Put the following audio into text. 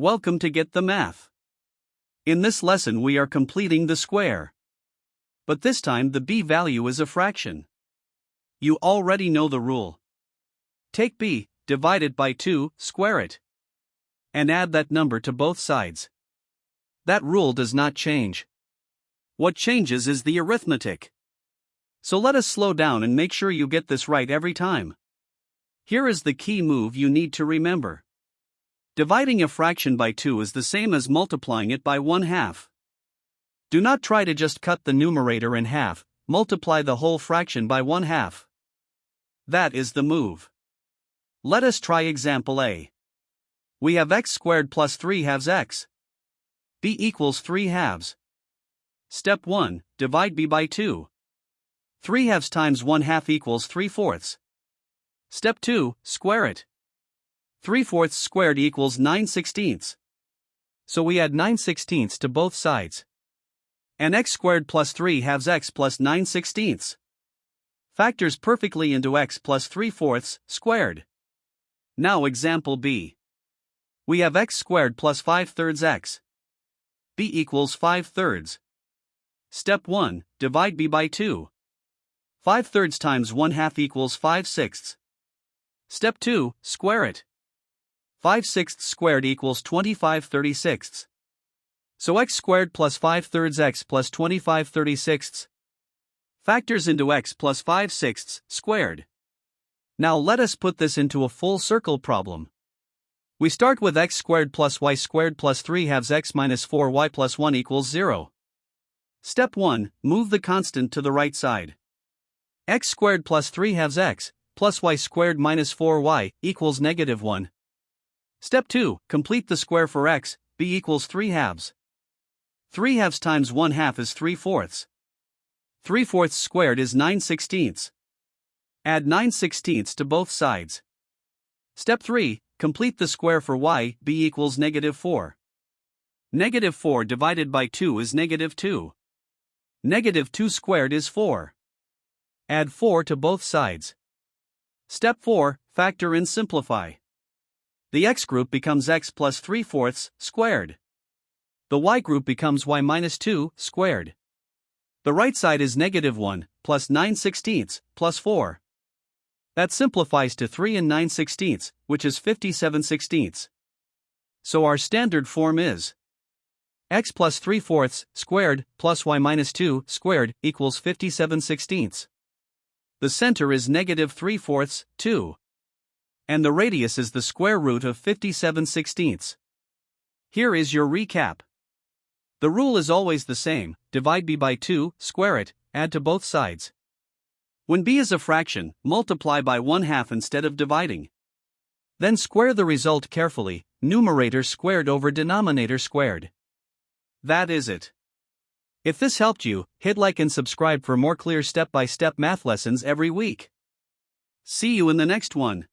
Welcome to Get the Math. In this lesson we are completing the square. But this time the b value is a fraction. You already know the rule. Take b, divide it by 2, square it. And add that number to both sides. That rule does not change. What changes is the arithmetic. So let us slow down and make sure you get this right every time. Here is the key move you need to remember. Dividing a fraction by 2 is the same as multiplying it by 1/2. Do not try to just cut the numerator in half, multiply the whole fraction by 1/2. That is the move. Let us try example A. We have x squared plus 3 halves x. b equals 3 halves. Step 1, divide b by 2. 3 halves times 1/2 equals 3/4. Step 2, square it. 3/4 squared equals 9/16. So we add 9/16 to both sides. And x squared plus 3 halves x plus 9/16. Factors perfectly into x plus 3/4 squared. Now example B. We have x squared plus 5/3 x. b equals 5/3. Step 1, divide b by 2. 5/3 times 1/2 equals 5/6. Step 2, square it. 5/6 squared equals 25/36. So x squared plus 5/3 x plus 25/36. Factors into x plus 5/6 squared. Now let us put this into a full circle problem. We start with x squared plus y squared plus 3 halves x minus 4y plus 1 equals 0. Step 1, move the constant to the right side. X squared plus 3 halves x plus y squared minus 4y equals -1. Step 2, complete the square for x, b equals 3 halves. 3 halves times 1/2 is 3/4. 3/4 squared is 9/16. Add 9/16 to both sides. Step 3, complete the square for y, b equals -4. -4 divided by 2 is -2. -2 squared is 4. Add 4 to both sides. Step 4, factor and simplify. The x group becomes x plus 3/4 squared. The y group becomes y minus 2 squared. The right side is -1 plus 9/16 plus 4. That simplifies to 3 and 9/16, which is 57/16. So our standard form is x plus 3/4 squared plus y minus 2 squared equals 57/16. The center is -3/4, 2. And the radius is the square root of 57/16. Here is your recap. The rule is always the same: divide b by 2, square it, add to both sides. When b is a fraction, multiply by 1/2 instead of dividing. Then square the result carefully, numerator squared over denominator squared. That is it. If this helped you, hit like and subscribe for more clear step-by-step math lessons every week. See you in the next one.